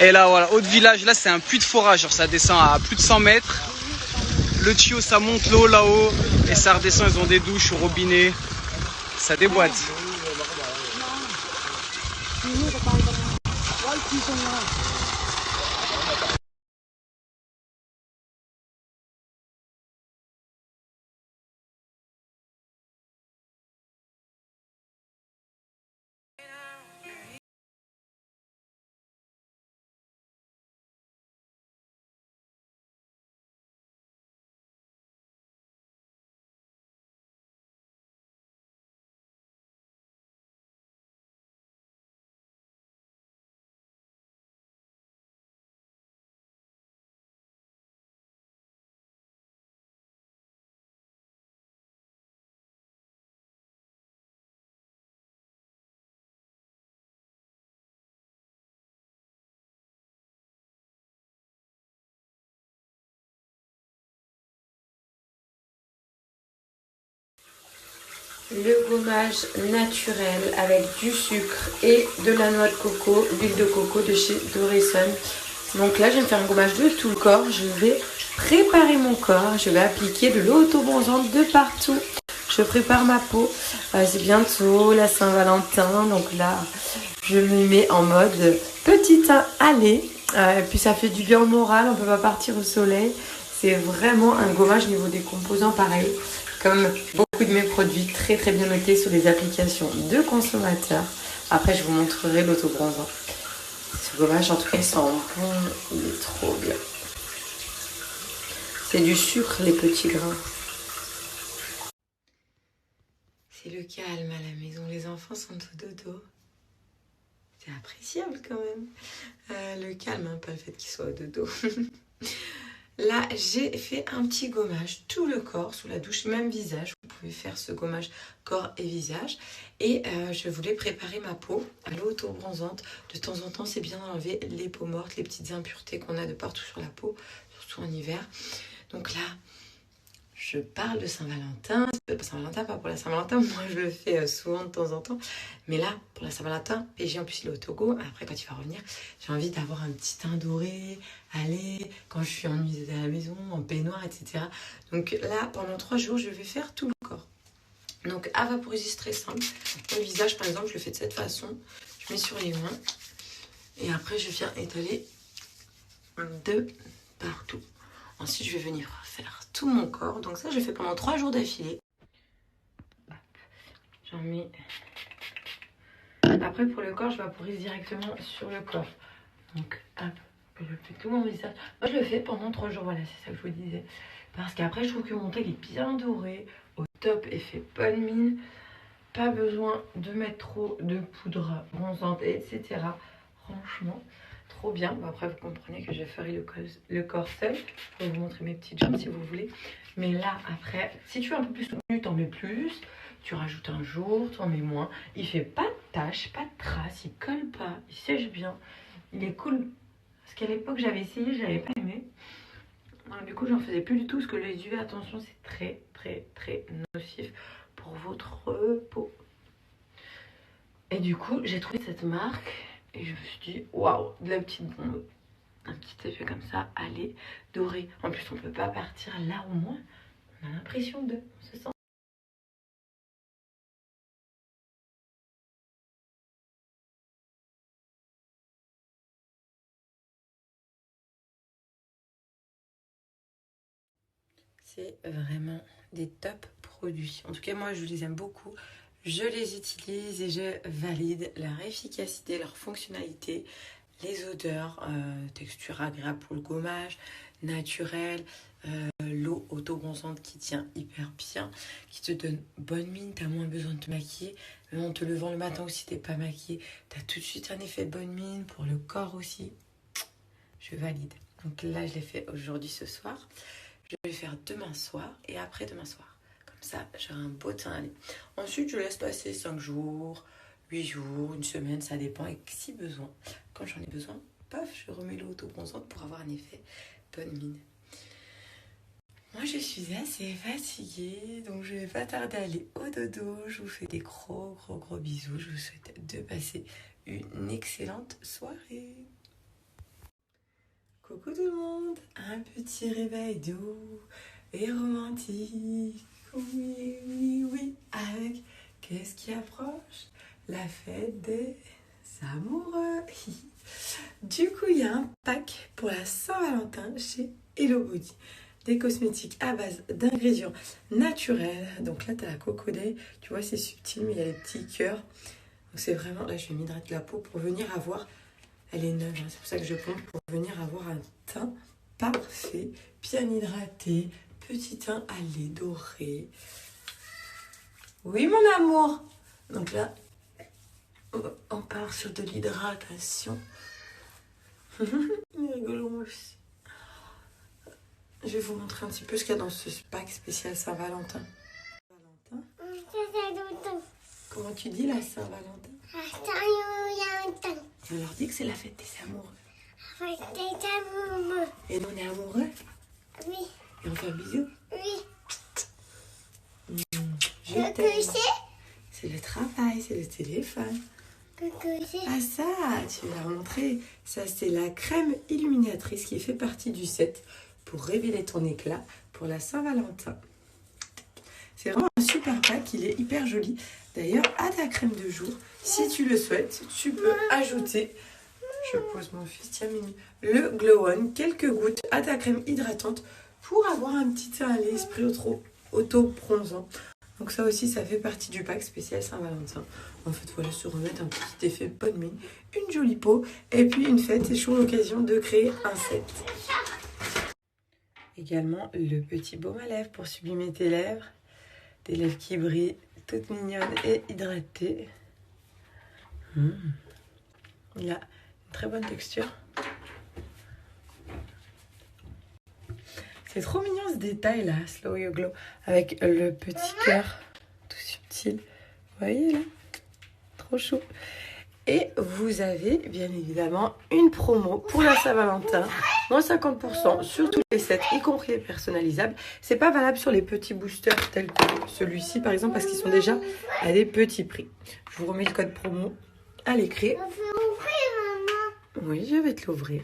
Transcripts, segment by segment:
Et là, voilà, haut de village, là, c'est un puits de forage. Genre, ça descend à plus de 100 mètres. Le tuyau, ça monte l'eau là-haut. Et ça redescend, ils ont des douches au robinet. Ça déboîte. Le gommage naturel avec du sucre et de la noix de coco, l'huile de coco de chez Doréson. Donc là, je vais me faire un gommage de tout le corps. Je vais préparer mon corps. Je vais appliquer de l'eau auto-bronzante de partout. Je prépare ma peau. C'est bientôt la Saint-Valentin. Donc là, je me mets en mode petit aller. Et puis ça fait du bien au moral. On ne peut pas partir au soleil. C'est vraiment un gommage niveau des composants pareil. Comme beaucoup de mes produits, très très bien notés sur les applications de consommateurs. Après, je vous montrerai l'autobronzant. Ce gommage, en tout cas, il sent bon. Il est trop bien. C'est du sucre, les petits grains. C'est le calme à la maison. Les enfants sont au dodo. C'est appréciable quand même. Le calme, hein, pas le fait qu'ils soient au dodo. Là, j'ai fait un petit gommage, tout le corps, sous la douche, même visage. Vous pouvez faire ce gommage corps et visage. Et je voulais préparer ma peau à l'eau auto-bronzante. De temps en temps, c'est bien d'enlever les peaux mortes, les petites impuretés qu'on a de partout sur la peau, surtout en hiver. Donc là, je parle de Saint-Valentin. Saint-Valentin, pas pour la Saint-Valentin. Moi, je le fais souvent de temps en temps. Mais là, pour la Saint-Valentin, PG en plus, il est au Togo. Après, quand il va revenir, j'ai envie d'avoir un petit teint doré, aller, quand je suis ennuyée à la maison, en peignoir, etc. Donc là, pendant 3 jours, je vais faire tout le corps. Donc, à vaporiser, très simple. Le visage, par exemple, je le fais de cette façon. Je mets sur les mains. Et après, je viens étaler de partout. Ensuite, je vais venir faire tout mon corps. Donc ça, je fais pendant 3 jours d'affilée. J'en mets... Après, pour le corps, je vaporise directement sur le corps. Donc, hop, je fais tout mon visage. Moi, je le fais pendant 3 jours. Voilà, c'est ça que je vous disais. Parce qu'après, je trouve que mon teint est bien doré. Au top, effet bonne mine. Pas besoin de mettre trop de poudre bronzante, etc. Franchement, trop bien. Bon, après, vous comprenez que je ferai le corps seul. Je vais vous montrer mes petites jambes si vous voulez. Mais là, après, si tu es un peu plus soutenu, t'en mets plus. Tu rajoutes un jour, t'en mets moins. Il fait pas de taches, pas de traces. Il colle pas. Il sèche bien. Il est cool. Parce qu'à l'époque, j'avais essayé, je l'avais pas aimé. Donc, du coup, j'en faisais plus du tout. Parce que les UV, attention, c'est très, très, très nocif pour votre peau. Et du coup, j'ai trouvé cette marque et je me suis dit, waouh, de la petite bombe. Un petit effet comme ça, allez, doré. En plus, on ne peut pas partir là au moins. On a l'impression de, on se sent. C'est vraiment des top produits. En tout cas, moi, je les aime beaucoup. Je les utilise et je valide leur efficacité, leur fonctionnalité, les odeurs, texture agréable pour le gommage, naturel, l'eau auto-bronzante qui tient hyper bien, qui te donne bonne mine, t'as moins besoin de te maquiller. Même en te levant le matin aussi, t'es pas maquillée, t'as tout de suite un effet de bonne mine, pour le corps aussi. Je valide. Donc là, je l'ai fait aujourd'hui, ce soir. Je vais le faire demain soir et après demain soir. Comme ça, j'aurai un beau teint à aller. Ensuite, je laisse passer 5 jours, 8 jours, une semaine, ça dépend. Et si besoin, quand j'en ai besoin, paf, je remets l'eau auto-bronzante pour avoir un effet bonne mine. Moi, je suis assez fatiguée, donc je vais pas tarder à aller au dodo. Je vous fais des gros bisous. Je vous souhaite de passer une excellente soirée. tout le monde. Un petit réveil doux et romantique. Oui, oui, oui. Avec qu'est-ce qui approche? La fête des amoureux. Du coup, il y a un pack pour la Saint-Valentin chez Hello Body. Des cosmétiques à base d'ingrédients naturels. Donc là, tu as la cocodée. Tu vois, c'est subtil, mais il y a les petits cœurs. Donc c'est vraiment... Là, je vais m'hydrater la peau pour venir avoir... Elle est neuve, hein, c'est pour ça que je pompe. Pour venir avoir un teint parfait, bien hydraté. Petit teint à lait doré. Oui, mon amour. Donc là, on part sur de l'hydratation. Il est rigolo, moi aussi. Je vais vous montrer un petit peu ce qu'il y a dans ce pack spécial Saint-Valentin. Comment tu dis la Saint-Valentin? Je leur dis que c'est la fête des amoureux. Et nous, on est amoureux? Oui. Et on fait un bisou? Oui. Je t'aime. C'est le travail, c'est le téléphone. Ah ça, tu vas leur montrer. Ça, c'est la crème illuminatrice qui fait partie du set pour révéler ton éclat pour la Saint-Valentin. C'est vraiment un super pack, il est hyper joli. D'ailleurs, à ta crème de jour, si tu le souhaites, tu peux ajouter, je pose mon fils, tiens Mimi, le Glow On, quelques gouttes à ta crème hydratante pour avoir un petit teint à l'esprit auto-bronzant. Donc ça aussi, ça fait partie du pack spécial Saint-Valentin. En fait, voilà, se remettre un petit effet bonne mine, une jolie peau, et puis une fête, c'est toujours l'occasion de créer un set. Également, le petit baume à lèvres pour sublimer tes lèvres. Des lèvres qui brillent, toutes mignonnes et hydratées. Il a une très bonne texture. C'est trop mignon ce détail là, Slow Your Glow, avec le petit cœur tout subtil. Vous voyez là? Trop chou. Et vous avez bien évidemment une promo pour la Saint-Valentin, moins 50% sur tous les sets, y compris les personnalisables. C'est pas valable sur les petits boosters tels que celui-ci par exemple, parce qu'ils sont déjà à des petits prix. Je vous remets le code promo à l'écrit. Oui, je vais te l'ouvrir.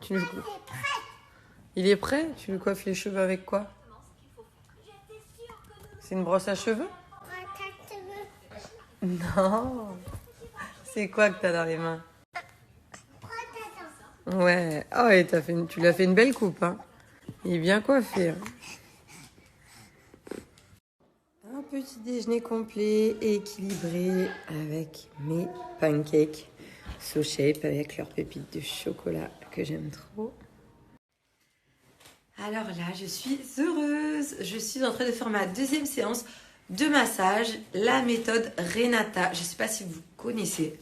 Tu nous... Il est prêt? Tu lui coiffes les cheveux avec quoi? C'est une brosse à cheveux? Non. C'est quoi que t'as dans les mains? Ouais. Oh, et tu l'as fait une belle coupe, hein. Il est bien coiffé. Hein. Un petit déjeuner complet et équilibré avec mes pancakes So Shape avec leurs pépites de chocolat que j'aime trop. Alors là, je suis heureuse. Je suis en train de faire ma deuxième séance de massage, la méthode Renata. Je ne sais pas si vous connaissez.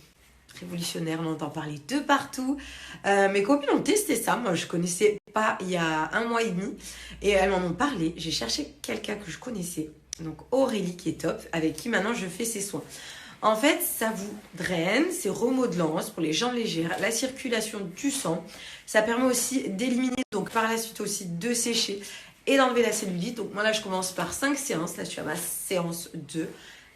Révolutionnaire, on entend parler de partout. Mes copines ont testé ça. Moi, je ne connaissais pas il y a 1 mois et demi. Et elles m'en ont parlé. J'ai cherché quelqu'un que je connaissais. Donc Aurélie qui est top, avec qui maintenant je fais ses soins. En fait, ça vous draine, c'est remodelant, c'est pour les jambes légères, la circulation du sang. Ça permet aussi d'éliminer, donc par la suite aussi de sécher et d'enlever la cellulite. Donc moi là, je commence par 5 séances. Là, je suis à ma séance 2.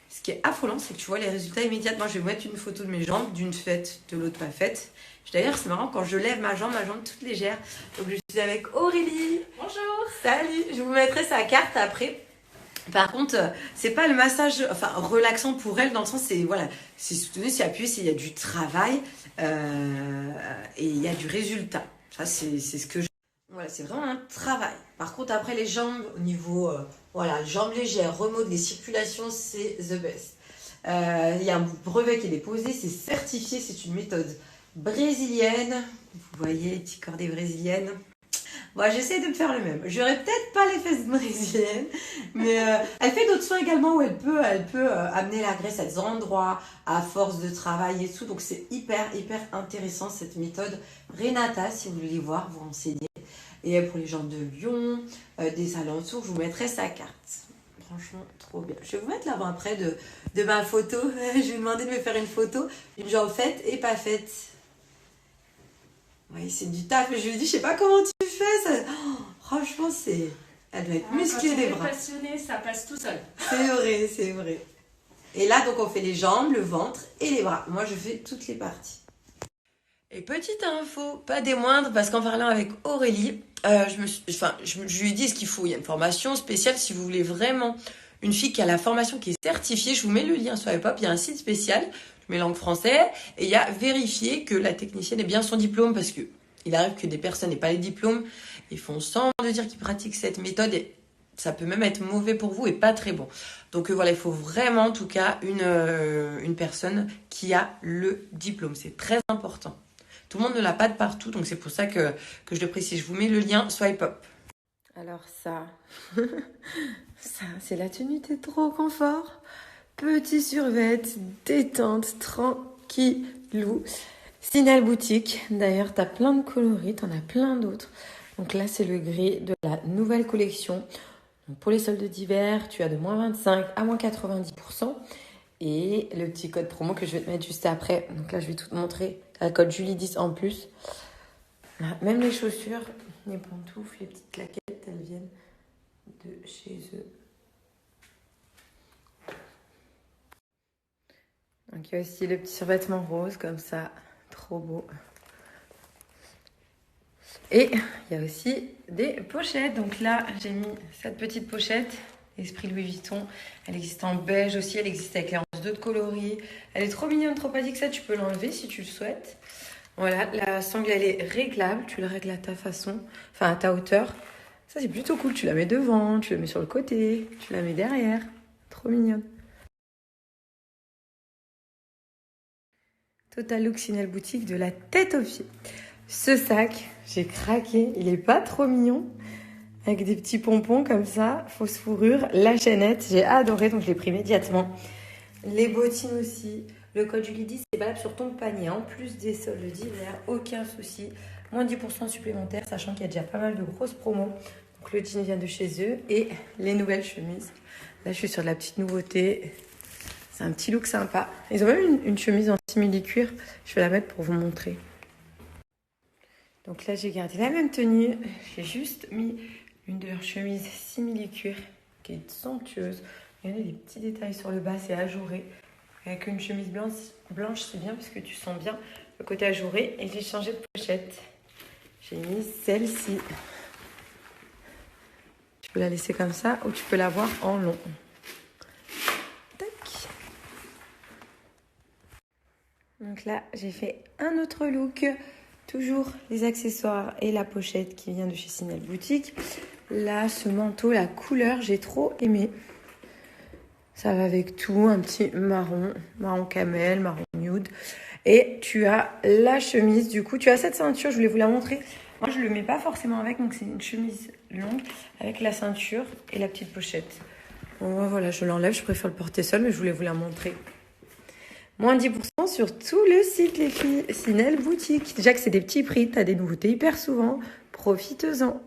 Ce qui est affolant, c'est que tu vois les résultats immédiats. Moi, je vais vous mettre une photo de mes jambes, d'une faite, de l'autre pas faite. D'ailleurs, c'est marrant, quand je lève ma jambe toute légère. Donc je suis avec Aurélie. Bonjour. Salut, je vous mettrai sa carte après. Par contre, c'est pas le massage relaxant pour elle, dans le sens, c'est voilà, c'est soutenu, c'est appuyé, il y a du travail et il y a du résultat. Ça, c'est ce que je... Voilà, c'est vraiment un travail. Par contre, après les jambes, au niveau, jambes légères, remodeler, circulation, c'est the best. Il y a un brevet qui est déposé, c'est certifié, c'est une méthode brésilienne. Vous voyez les petits cordées brésiliennes. Bon, j'essaie de me faire le même. J'aurais peut-être pas les fesses brésiliennes, mais elle fait d'autres soins également où elle peut amener la graisse à des endroits à force de travail et tout. Donc c'est hyper intéressant cette méthode Renata, si vous voulez voir, vous renseigner. Et pour les gens de Lyon, des alentours, je vous mettrai sa carte. Franchement, trop bien. Je vais vous mettre l'avant-après de ma photo. Je vais vous demander de me faire une photo d'une jambe faite et pas faite. Oui, c'est du taf. Je lui dis, je sais pas comment tu fais ça. Oh, franchement, c'est Elle doit être musclée des bras. Passionnée, ça passe tout seul. C'est vrai, c'est vrai. Et là, donc, on fait les jambes, le ventre et les bras. Moi, je fais toutes les parties. Et petite info, pas des moindres, parce qu'en parlant avec Aurélie, je lui ai dit ce qu'il faut. Il y a une formation spéciale si vous voulez vraiment une fille qui a la formation qui est certifiée. Je vous mets le lien sur Hip Hop. Il y a un site spécial, je mets langue française, et il y a vérifier que la technicienne ait bien son diplôme, parce que il arrive que des personnes n'aient pas les diplômes, ils font semblant de dire qu'ils pratiquent cette méthode, et ça peut même être mauvais pour vous et pas très bon. Donc voilà, il faut vraiment en tout cas une personne qui a le diplôme. C'est très important. Tout le monde ne l'a pas de partout, donc c'est pour ça que je le précise. Je vous mets le lien Swipe Up. Alors ça, c'est la tenue de trop confort. Petit survêt, détente, tranquillou. Sinel Boutique. D'ailleurs, t'as plein de coloris, t'en as plein d'autres. Donc là, c'est le gris de la nouvelle collection. Donc pour les soldes d'hiver, tu as de moins 25 à moins 90%. Et le petit code promo que je vais te mettre juste après. Donc là, je vais tout te montrer. Le code Julie10 en plus. Là, même les chaussures, les pantoufles, les petites claquettes, elles viennent de chez eux. Donc il y a aussi le petit survêtement rose comme ça. Trop beau. Et il y a aussi des pochettes. Donc là, j'ai mis cette petite pochette. Esprit Louis Vuitton. Elle existe en beige aussi. Elle existe avec les hanches d'autres coloris. Elle est trop mignonne, trop basique. Ça, tu peux l'enlever si tu le souhaites. Voilà, la sangle, elle est réglable. Tu le règles à ta façon, enfin à ta hauteur. Ça, c'est plutôt cool. Tu la mets devant, tu la mets sur le côté, tu la mets derrière. Trop mignonne. Total Look Sinel Boutique de la tête aux pieds. Ce sac, j'ai craqué. Il est pas trop mignon. Avec des petits pompons comme ça, fausse fourrure, la chaînette, j'ai adoré, donc je l'ai pris immédiatement. Les bottines aussi, le code Julie10, c'est valable sur ton panier, en plus des soldes d'hiver, aucun souci. Moins 10% supplémentaire, sachant qu'il y a déjà pas mal de grosses promos. Donc le jean vient de chez eux et les nouvelles chemises. Là, je suis sur de la petite nouveauté. C'est un petit look sympa. Ils ont même une chemise en simili-cuir, je vais la mettre pour vous montrer. Donc là, j'ai gardé la même tenue, j'ai juste mis une de leurs chemises simili-cuir qui est somptueuse. Regardez les petits détails sur le bas, c'est ajouré. Avec une chemise blanche, c'est bien parce que tu sens bien le côté ajouré. Et j'ai changé de pochette. J'ai mis celle-ci. Tu peux la laisser comme ça ou tu peux la voir en long. Tac. Donc là, j'ai fait un autre look. Toujours les accessoires et la pochette qui vient de chez Sinel Boutique. Là, ce manteau, la couleur, j'ai trop aimé. Ça va avec tout, un petit marron camel, marron nude. Et tu as la chemise, du coup, tu as cette ceinture, je voulais vous la montrer. Moi, je ne le mets pas forcément avec, donc c'est une chemise longue avec la ceinture et la petite pochette. Bon, voilà, je l'enlève, je préfère le porter seul, mais je voulais vous la montrer. Moins 10% sur tout le site, les filles. Sinel Boutique. Déjà que c'est des petits prix, tu as des nouveautés hyper souvent. Profitez-en.